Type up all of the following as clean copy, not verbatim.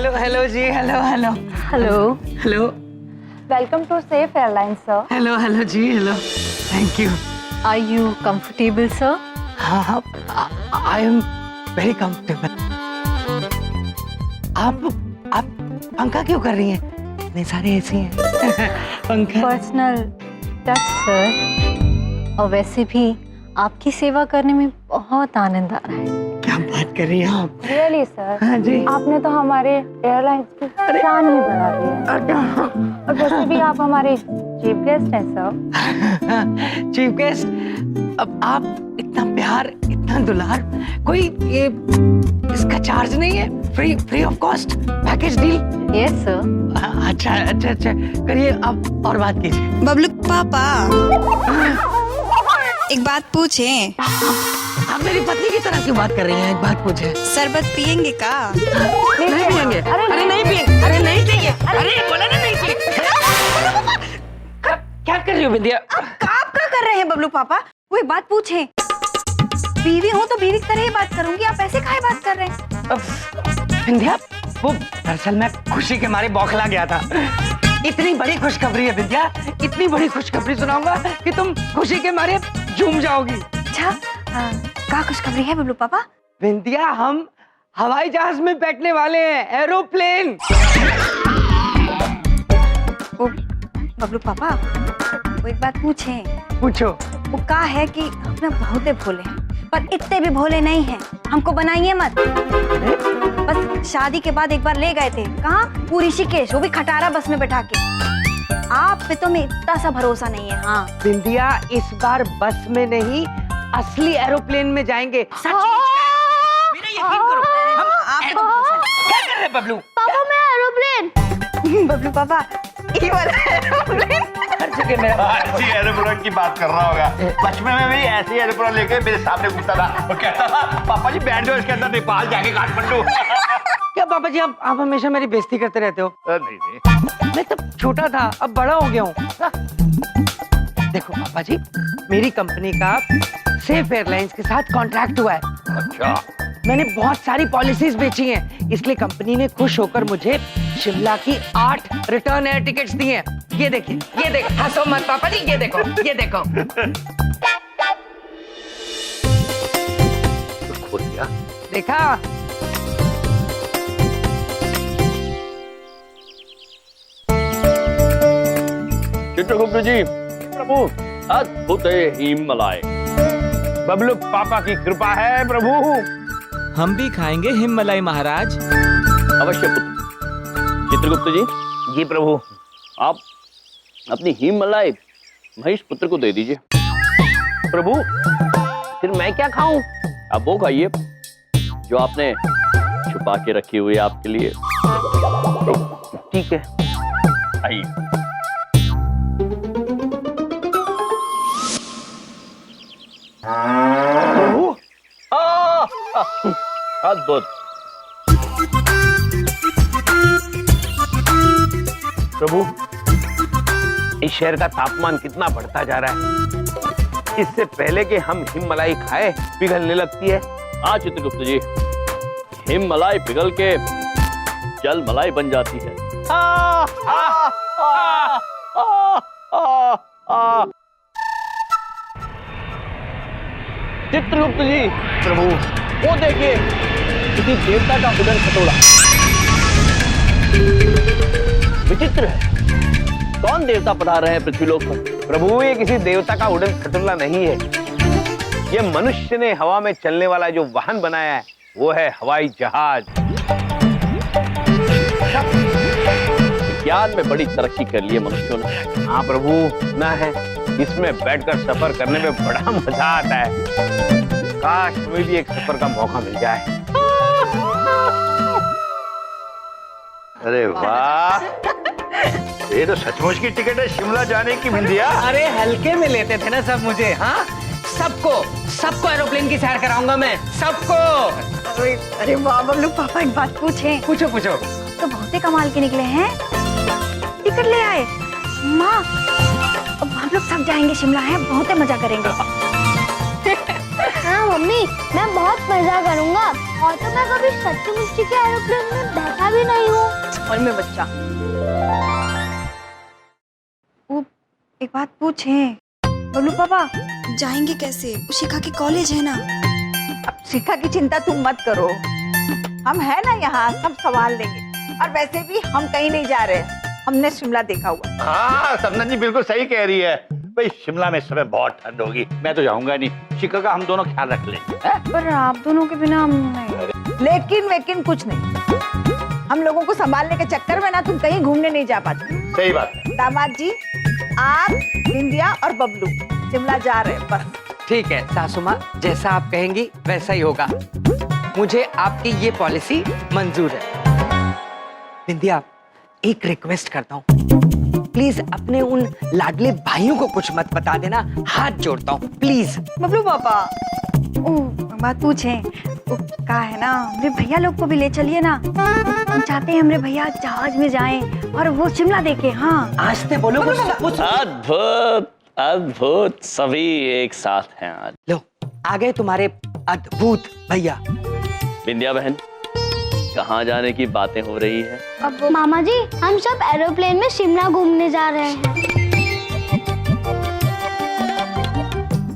Hello hello जी, hello hello hello hello. Welcome to safe airline sir. Hello hello जी, hello, thank you. Are you comfortable sir? हाँ हाँ, I am very comfortable. आप पंखा क्यों कर रही हैं? इतने सारे एसी हैं। पंखा पर्सनल टच सर। और वैसे भी आपकी सेवा करने में बहुत आनंद आ रहा है। क्या बात कर रही हैं आप? रियली सर, हाँ जी। आपने तो हमारे एयरलाइंस की शान ही बढ़ा दी है। और वैसे भी आप हमारे चीफ गेस्ट हैं सर। चीफ गेस्ट, अब आप इतना प्यार, इतना दुलार, कोई ये इसका चार्ज नहीं है? Free of cost package deal? Yes sir. अच्छा अच्छा अच्छा, करिए आप और बात कीजिए। बबलू पापा, एक बात पूछें? आप मेरी पत्नी की तरह क्यों बात कर रही हैं? एक बात पूछे। शरबत पियेंगे का? नहीं पियेंगे। अरे नहीं पियेंगे। अरे नहीं चाहिए। अरे बोला ना नहीं चाहिए। क्या कर रही हो विद्या? आप क्या कर रहे हैं बबलू पापा? वो एक बात पूछें? बीवी हूँ तो बीवी की तरह ही बात करूंगी, आप ऐसे काहे बात कर रहे हैं? विद्या, वो दरअसल मैं खुशी के मारे बौखला गया था। इतनी बड़ी खुशखबरी है विद्या, इतनी बड़ी खुशखबरी सुनाऊंगा कि तुम खुशी के मारे झूम जाओगी। अच्छा, क्या खुशखबरी है बबलू पापा? विद्या, हम हवाई जहाज में बैठने वाले हैं, एरोप्लेन। ओ बबलू पापा, वो एक बात पूछें? पूछो। वो का है कि हम ना बहुते भोले हैं, पर इतने भी भोले नहीं हैं, हमको बनाइए मत। बस शादी के बाद एक बार ले गए थे, कहाँ? पूरी ऋषिकेश, वो भी खटारा बस में बैठा के। आप पे तो मैं इतना सा भरोसा नहीं है। हाँ विद्या, इस बार बस में नहीं, असली एरोप्लेन में जाएंगे। सच मेरा यकीन करो। हम क्या कर रहे हैं बबलू? पापा मैं एरोप्लेन। बबलू पापा, ये वाला एरोप्लेन। हर जगह मेरा अच्छी एरोप्लेन की बात कर रहा होगा। बचपन में भी ऐसी एरोप्लेन लेके मेरे सामने घूमता था और कहता था पापा जी बैठ जाओ इसके अंदर, नेपाल जाके काठमांडू। क्या पापा जी, आप हमेशा मेरी बेइज्जती करते रहते हो? नहीं। मैं तब छोटा था, अब बड़ा हो गया हूँ। देखो पापा जी, मेरी कंपनी का सेफ एयरलाइंस के साथ कॉन्ट्रैक्ट हुआ है। अच्छा, मैंने बहुत सारी पॉलिसीज बेची हैं, इसलिए कंपनी ने खुश होकर मुझे शिमला की 8 रिटर्न एयर टिकट्स दी हैं। ये देखिए, ये देखो, हंसो मत पापा जी, ये देखो, ये देखो। खोल दिया। देखा? चित्रगुप्त जी, प्रभु अद्भुत हिममलाय। बबलू पापा की कृपा है प्रभु। हम भी खाएंगे हिममलाई महाराज। अवश्य पुत्र। चित्रगुप्त जी। जी प्रभु। आप अपनी हिममलाई महेश पुत्र को दे दीजिए। प्रभु, फिर मैं क्या खाऊं? आप वो खाइए जो आपने छुपा के रखी हुई है आपके लिए। ठीक है, आइए। प्रभु, अद्भुत। प्रभु, इस शहर का तापमान कितना बढ़ता जा रहा है। इससे पहले कि हम हिममलाई खाए पिघलने लगती है। हाँ चित्रगुप्त जी, हिममलाई पिघल के जल मलाई बन जाती है। चित्रगुप्त जी, प्रभु वो देखिए, किसी देवता का उदर खटोला। विचित्र है, कौन देवता पधार रहे हैं पृथ्वीलोक पर? प्रभु, ये किसी देवता का उड़न खटोला नहीं है, ये मनुष्य ने हवा में चलने वाला जो वाहन बनाया है वो है हवाई जहाज। विज्ञान में बड़ी तरक्की कर ली है मनुष्यों ने। हाँ प्रभु, ना है, इसमें बैठकर सफर करने में बड़ा मजा आता है। काश हमें भी एक सफर का मौका मिल जाए। अरे वाह, ये तो सचमुच की टिकट है शिमला जाने की विंध्या। अरे हल्के में लेते थे ना सब मुझे। हाँ, सबको एरोप्लेन की सैर कराऊंगा मैं, सबको। अरे वाह बबलू पापा, एक बात पूछें? पूछो पूछो। तो बहुते कमाल के निकले हैं, टिकट ले आए। माँ, अब हम लोग सब जाएंगे शिमला, है बहुते मजा करेंगे। हाँ मम्मी मैं बहुत मजा करूंगा और तो मैं कभी सच्ची-मुच्ची के एरोप्लेन में बैठा भी नहीं हूँ। और मैं बच्चा वो एक बात पूछे बबलू पापा, जाएंगे कैसे? वो शिखा के कॉलेज है ना। अब शिखा की चिंता तुम मत करो, हम है ना यहाँ, सब संभाल लेंगे। और वैसे भी हम कहीं नहीं जा रहे, हमने शिमला देखा हुआ। हाँ सपना जी बिल्कुल सही कह रही है भाई, शिमला में इस समय बहुत ठंड होगी, मैं तो जाऊंगा नहीं। शिखा का हम दोनों ख्याल रख लेंगे। पर आप दोनों के बिना हम नहीं। लेकिन कुछ नहीं, हम लोगों को संभालने के चक्कर में ना तुम कहीं घूमने नहीं जा पाते। सही बात है। दामाद जी, आप, बिंदिया और बबलू शिमला जा रहे हैं बस। ठीक है सासू माँ, जैसा आप कहेंगी वैसा ही होगा। मुझे आपकी ये पॉलिसी मंजूर है। बिंदिया, एक रिक्वेस्ट करता हूँ, प्लीज अपने उन लाडले भाइयों को कुछ मत बता देना, हाथ जोड़ता हूँ प्लीज। बबलू पापा, ओ बात पूछे, वो कहा है ना, मेरे भैया लोग को भी ले चलिए ना। हम चाहते हैं हमारे भैया जहाज में जाएं और वो शिमला देखें। हाँ आज ते बोलो अद्भुत अद्भुत, सभी एक साथ हैं आज। लो आ गए तुम्हारे अद्भुत भैया। बिंदिया बहन, कहाँ जाने की बातें हो रही है? अब मामा जी हम सब एरोप्लेन में शिमला घूमने जा रहे हैं।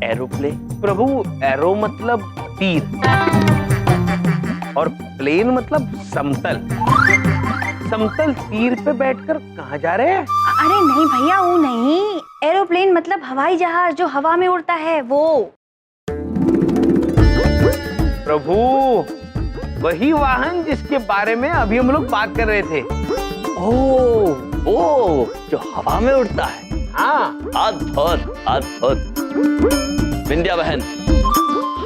एरोप्लेन? प्रभु, एरो मतलब तीर और प्लेन मतलब समतल। समतल तीर पे बैठकर कहाँ जा रहे हैं? अरे नहीं भैया, वो नहीं, एरोप्लेन मतलब हवाई जहाज जो हवा में उड़ता है वो। प्रभु, वही वाहन जिसके बारे में अभी हम लोग बात कर रहे थे। ओ, जो हवा में उड़ता है। हाँ, अद्भुत अद्भुत। बिंदिया बहन,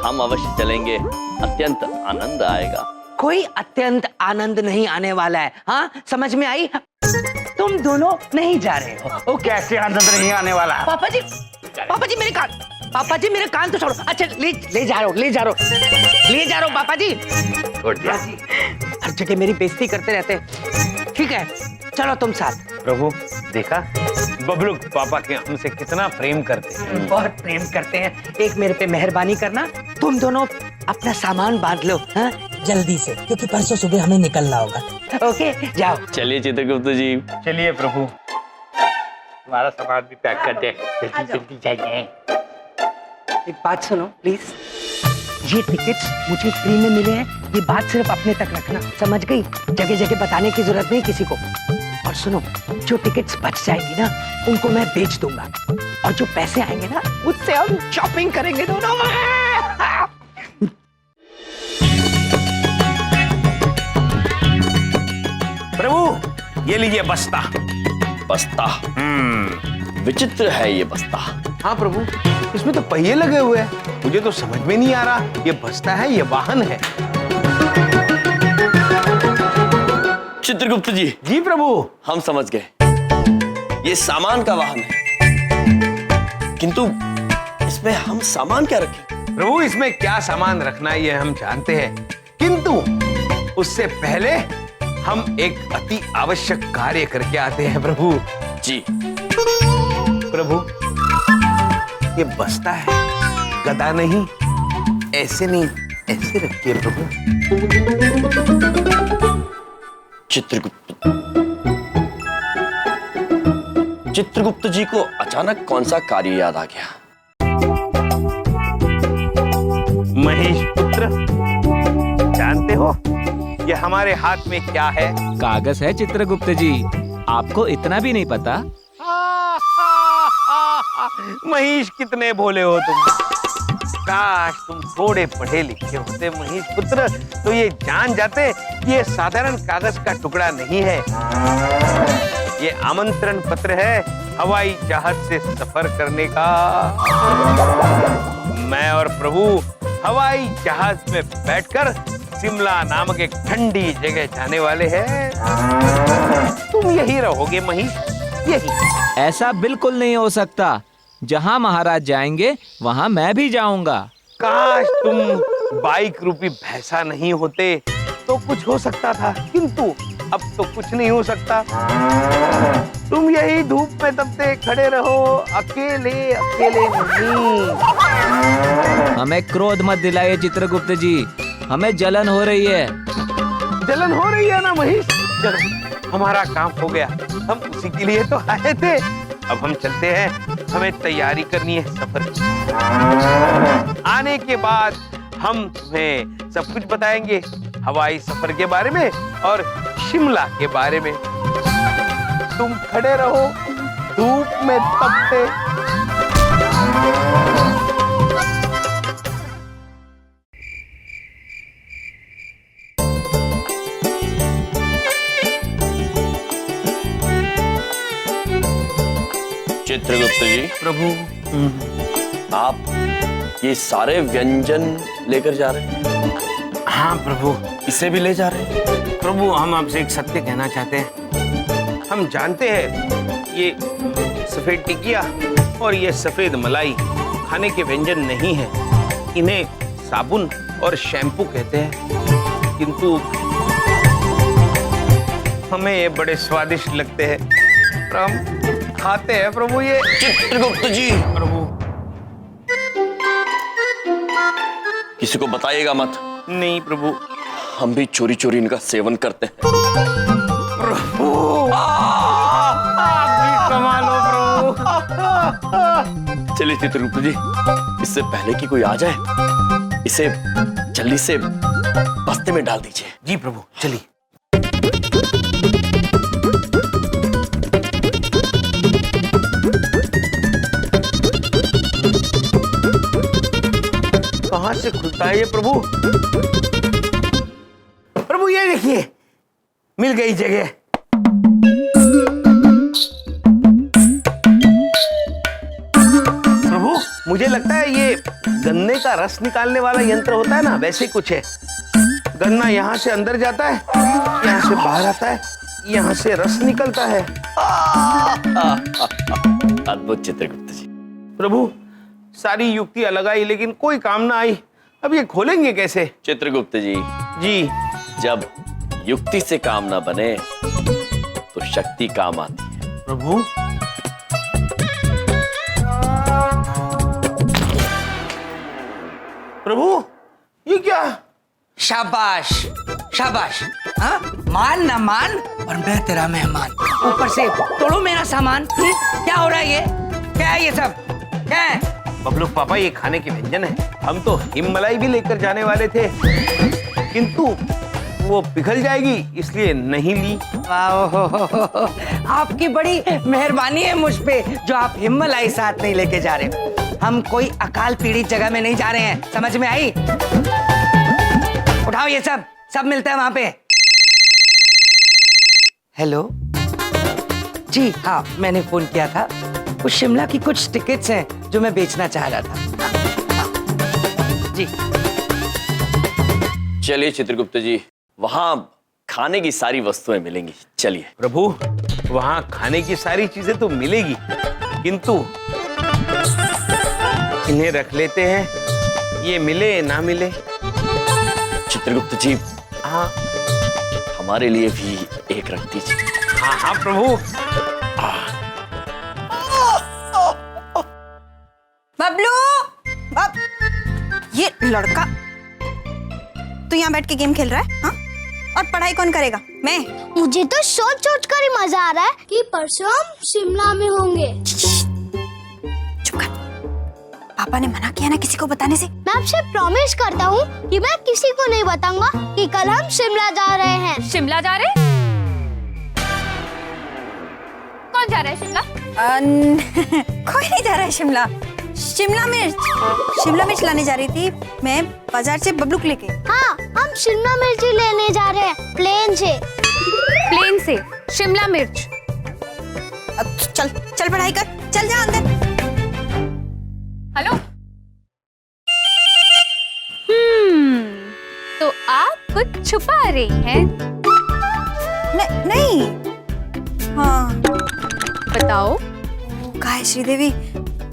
हम अवश्य चलेंगे, अत्यंत आनंद आएगा। कोई अत्यंत आनंद नहीं आने वाला है। हाँ समझ में आई? तुम दोनों नहीं जा रहे हो। ओके, कैसे आनंद नहीं आने वाला? पापा जी मेरे कान, पापा जी मेरे कान तो छोड़ो। अच्छा ले जा रहा हूँ पापा जी। हर जगह मेरी बेइज्जती करते रहते हैं। ठीक है चलो तुम साथ। प्रभु, देखा बबलू पापा के हमसे कितना प्रेम करते हैं। बहुत प्रेम करते हैं। एक मेरे पे मेहरबानी करना, तुम दोनों अपना सामान बांध लो। हाँ जल्दी से, क्योंकि परसों सुबह हमें निकलना होगा। ओके जाओ। चलिए चित्रगुप्त जी। चलिए प्रभु। तुम्हारा सामान भी पैक कर दे, जल्दी जाइए। एक बात सुनो प्लीज, ये टिकट्स मुझे फ्री में मिले हैं, ये बात सिर्फ अपने तक रखना, समझ गई? जगह जगह बताने की जरूरत नहीं किसी को। और सुनो, जो टिकट्स बच जाएंगी ना उनको मैं बेच दूंगा, और जो पैसे आएंगे ना उससे हम शॉपिंग करेंगे दोनों। प्रभु, ये लीजिए बस्ता। बस्ता? विचित्र है ये बस्ता। हाँ प्रभु, इसमें तो पहिए लगे हुए हैं, मुझे तो समझ में नहीं आ रहा ये बस्ता है ये वाहन है। चित्रगुप्त जी। जी प्रभु। हम समझ गए, ये सामान का वाहन है, किंतु इसमें हम सामान क्या रखें? प्रभु, इसमें क्या सामान रखना है ये हम जानते हैं, किंतु उससे पहले हम एक अति आवश्यक कार्य करके आते हैं प्रभु जी। प्रभु, ये बस्ता है, गदा नहीं, ऐसे नहीं, ऐसे रखिए प्रभु। चित्रगुप्त जी को अचानक कौन सा कार्य याद आ गया? महेश पुत्र, जानते हो ये हमारे हाथ में क्या है? कागज है चित्रगुप्त जी, आपको इतना भी नहीं पता? महेश, कितने भोले हो तुम। काश तुम थोड़े पढ़े लिखे होते महेश पुत्र, तो ये जान जाते कि ये साधारण कागज का टुकड़ा नहीं है, ये आमंत्रण पत्र है हवाई जहाज से सफर करने का। मैं और प्रभु हवाई जहाज में बैठकर शिमला नामक एक ठंडी जगह जाने वाले हैं। तुम यही रहोगे महेश, यही। ऐसा बिल्कुल नहीं हो सकता, जहाँ महाराज जाएंगे वहाँ मैं भी जाऊंगा। काश तुम बाइक रूपी भैंसा नहीं होते तो कुछ हो सकता था, किंतु अब तो कुछ नहीं हो सकता। तुम यही धूप में तपते खड़े रहो, अकेले अकेले नहीं। हमें क्रोध मत दिलाइए चित्रगुप्त जी, हमें जलन हो रही है। जलन हो रही है ना महेश? चलो हमारा काम हो गया, हम उसी के लिए तो आए थे। अब हम चलते हैं, हमें तैयारी करनी है सफर की। आने के बाद हम तुम्हें सब कुछ बताएंगे, हवाई सफर के बारे में और शिमला के बारे में। तुम खड़े रहो धूप में तपते। चित्रगुप्त जी, प्रभु, आप ये सारे व्यंजन लेकर जा रहे हैं? हाँ प्रभु। इसे भी ले जा रहे हैं? प्रभु, हम आपसे एक सत्य कहना चाहते हैं। हम जानते हैं ये सफेद टिकिया और ये सफेद मलाई खाने के व्यंजन नहीं है, इन्हें साबुन और शैम्पू कहते हैं, किंतु हमें ये बड़े स्वादिष्ट लगते हैं, पर हम खाते हैं प्रभु ये। चित्रगुप्त जी, प्रभु, किसी को बताइएगा मत। नहीं प्रभु। हम भी चोरी चोरी इनका सेवन करते हैं। प्रभु, आप भी कमाल हो प्रभु। चलिए चित्रगुप्त जी, इससे पहले कि कोई आ जाए, इसे जल्दी से बस्ते में डाल दीजिए। जी प्रभु, चलिए। कहां से खुलता है ये प्रभु? प्रभु ये देखिए, मिल गई जगह। प्रभु, मुझे लगता है ये गन्ने का रस निकालने वाला यंत्र होता है ना, वैसे कुछ है। गन्ना यहाँ से अंदर जाता है, यहाँ से बाहर आता है, यहाँ से रस निकलता है। अद्भुत चित्रगुप्त जी। प्रभु, सारी युक्तियां लगाई लेकिन कोई काम ना आई। अब ये खोलेंगे कैसे? चित्रगुप्त जी, जी, जब युक्ति से काम ना बने तो शक्ति काम आती है। प्रभु, प्रभु ये क्या? शाबाश शाबाश, हाँ मान ना मान और मैं तेरा मेहमान। ऊपर से तोड़ो मेरा सामान। क्या हो रहा है ये? क्या है ये सब? क्या है? बबलू पापा, ये खाने के व्यंजन है। हम तो हिममलाई भी लेकर जाने वाले थे, किंतु वो पिघल जाएगी इसलिए नहीं ली। आपकी बड़ी मेहरबानी है मुझ पे जो आप हिममलाई साथ नहीं लेके जा रहे। हम कोई अकाल पीड़ित जगह में नहीं जा रहे हैं, समझ में आई? उठाओ ये सब मिलता है वहां पे। हेलो जी, हाँ मैंने फोन किया था। कुछ शिमला की कुछ टिकट्स हैं जो मैं बेचना चाह रहा था। जी चलिए चित्रगुप्त जी, वहां खाने की सारी वस्तुएं मिलेंगी, चलिए। प्रभु, वहां खाने की सारी चीजें तो मिलेगी, किंतु इन्हें रख लेते हैं, ये मिले ना मिले। चित्रगुप्त जी, हाँ हमारे लिए भी एक रख दीजिए। हाँ हाँ प्रभु। बबलू, ये लड़का तू यहाँ बैठ के गेम खेल रहा है? हाँ? और पढ़ाई कौन करेगा? मैं। मुझे तो सोच सोच कर ही मजा आ रहा है कि परसों हम शिमला में होंगे। चुप कर। पापा ने मना किया ना किसी को बताने से। मैं आपसे प्रॉमिस करता हूँ कि मैं किसी को नहीं बताऊंगा कि कल हम शिमला जा रहे हैं। शिमला जा रहे? कौन जा रहा है शिमला? कोई नहीं जा रहा है शिमला। शिमला मिर्च लाने जा रही थी मैं बाजार से बबलू को लेके। हाँ, हम शिमला मिर्च ही लेने जा रहे हैं, प्लेन से शिमला मिर्च। अब चल पढ़ाई कर, चल जा अंदर। हेलो। तो आप कुछ छुपा रही हैं? नहीं। हाँ बताओ। कहा है श्रीदेवी,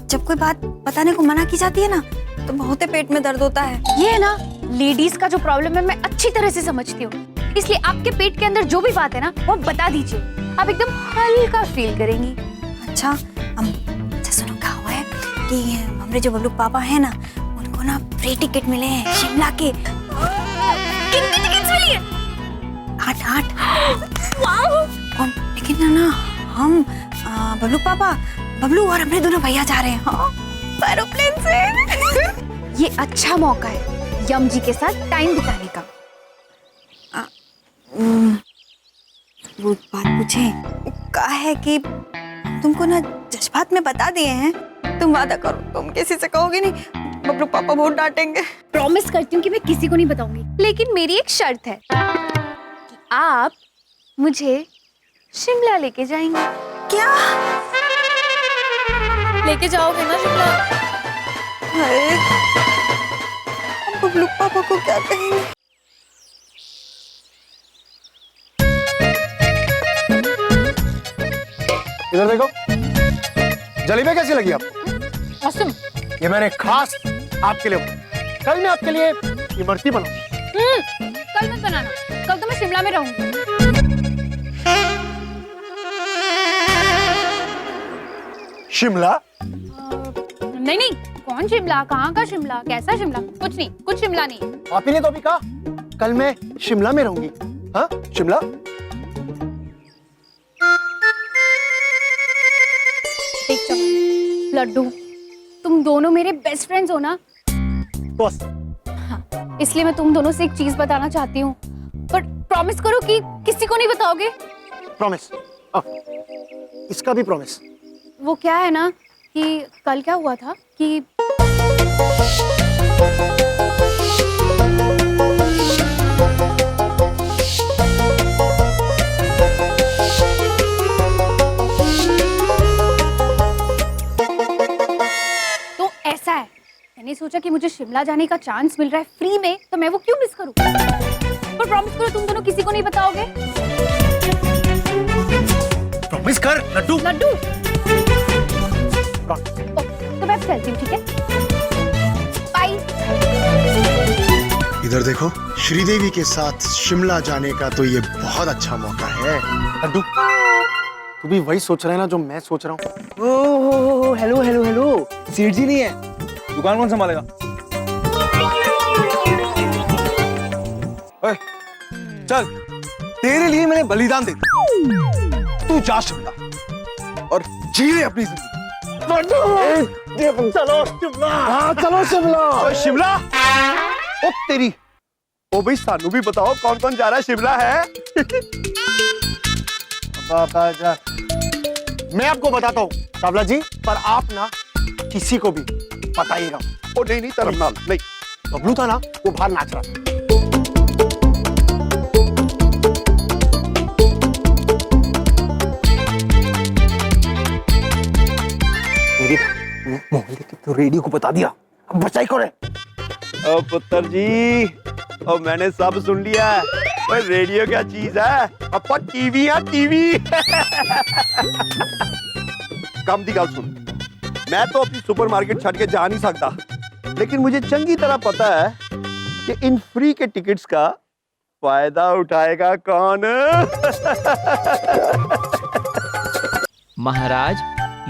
जब कोई बात बताने को मना की जाती है ना तो बहुत पेट में दर्द होता है। ये ना लेडीज का जो प्रॉब्लम है मैं अच्छी तरह से समझती हूँ, इसलिए आपके पेट के अंदर जो भी बात है ना वो बता दीजिए, आप एकदम हल्का फील करेंगी। अच्छा सुनो, क्या हुआ है कि हमारे जो बबलू पापा है ना हमको ना फ्री टिकट मिले हैं शिमला के। कितनी टिकट्स मिली है? 8। कौन? लेकिन ना हम बबलू पापा, बबलू और अपने दोनों भैया जा रहे हैं। हाँ, एरोप्लेन से। ये अच्छा मौका है यम जी के साथ टाइम बिताने का। वो बात पूछे, कहा है कि तुमको ना जज्बात में बता दिए हैं। तुम वादा करो, तुम किसी से कहोगे नहीं, बबलू पापा बहुत डांटेंगे। प्रॉमिस करती हूँ कि मैं किसी को नहीं बताऊंगी, लेकिन मेरी एक शर्त है कि आप मुझे शिमला लेके जाएंगे। क्या? लेके जाओगे ना शिमला? अरे, हम बबलू पापा को क्या कहेंगे? इधर देखो, जलेबियाँ कैसी लगी आपको? औसम। ये मैंने खास आपके लिए, कल मैं आपके लिए इमरती बनाऊंगा। कल मत बनाना, कल तो मैं शिमला में रहूंगी। शिमला? नहीं, कौन शिमला? कहाँ का शिमला? कैसा शिमला? कुछ नहीं, कुछ शिमला नहीं। आप ही ने तो अभी कहा कल मैं शिमला में रहूंगी। हाँ, शिमला? देख चमन, लड्डू, तुम दोनों मेरे बेस्ट फ्रेंड्स हो ना? बस। हाँ, इसलिए मैं तुम दोनों से एक चीज बताना चाहती हूँ, पर प्रॉमिस करो कि किसी को नहीं बताओगे। प्रॉमिस। इसका भी प्रॉमिस। वो क्या है ना कि कल क्या हुआ था कि तो ऐसा है, मैंने सोचा कि मुझे शिमला जाने का चांस मिल रहा है फ्री में, तो मैं वो क्यों मिस करूं? पर प्रॉमिस करो तुम दोनों किसी को नहीं बताओगे। प्रॉमिस कर लड्डू। लड्डू, तो मैं चलती हूँ, ठीक है? बाय। इधर देखो, श्रीदेवी के साथ शिमला जाने का तो ये बहुत अच्छा मौका है। लड्डू, तू भी वही सोच रहा है ना जो मैं सोच रहा हूँ? ओह, हेलो, सेठ जी नहीं है, दुकान कौन संभालेगा? चल, तेरे लिए मैंने बलिदान दे दिया। तू जा शिमला और जी ले अपनी जिंदगी। चलो शिमला। हाँ, चलो शिमला। शिमला? ओ तेरी, ओ भाई सानू भी बताओ कौन कौन जा रहा है? शिमला है? मैं आपको बताता हूँ चावला जी, पर आप ना किसी को भी बताइएगा। ओ नहीं, तरमनाल नहीं। बबलू था ना, वो बाहर नाच रहा था। मोहल्ले की तो रेडियो को बता दिया, अब बचाई कौन है? ओ पुत्र जी, ओ मैंने सब सुन लिया है। ओए रेडियो क्या चीज है? अपा टीवी है, टीवी। काम दी गल सुन, मैं तो अपनी सुपरमार्केट छड़ के जा नहीं सकता, लेकिन मुझे चंगी तरह पता है कि इन फ्री के टिकट्स का फायदा उठाएगा कौन? महाराज,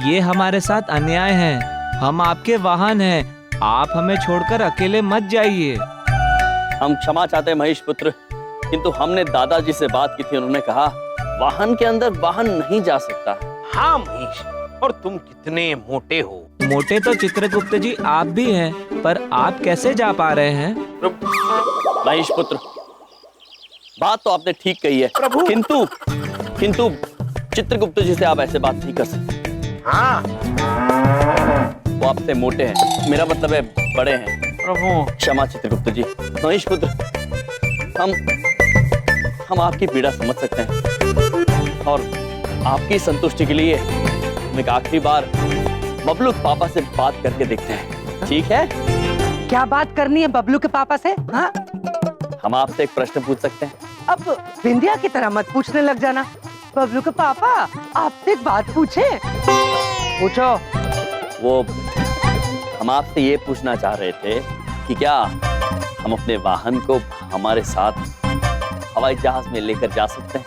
ये हमारे साथ अन्याय है। हम आपके वाहन हैं, आप हमें छोड़कर अकेले मत जाइए। हम क्षमा चाहते हैं महेश पुत्र, किंतु हमने दादाजी से बात की थी, उन्होंने कहा वाहन के अंदर वाहन नहीं जा सकता। हाँ महेश, और तुम कितने मोटे हो। मोटे तो चित्रगुप्त जी आप भी हैं, पर आप कैसे जा पा रहे हैं? महेश पुत्र, बात तो आपने ठीक कही है, किंतु चित्रगुप्त जी से आप ऐसे बात नहीं कर सकते। हाँ, वो आपसे मोटे हैं, मेरा मतलब है बड़े हैं। प्रभु क्षमा चित्रगुप्त जी। महेश पुत्र, हम आपकी पीड़ा समझ सकते हैं, और आपकी संतुष्टि के लिए हम एक आखिरी बार बबलू के पापा से बात करके देखते हैं, ठीक है? क्या बात करनी है बबलू के पापा से? हाँ, हम आपसे एक प्रश्न पूछ सकते हैं? अब बिंदिया की तरह मत पूछने लग जाना। बबलू के पापा, आपसे एक बात पूछे? पूछो। वो हम आपसे ये पूछना चाह रहे थे कि क्या हम अपने वाहन को हमारे साथ हवाई जहाज में लेकर जा सकते हैं?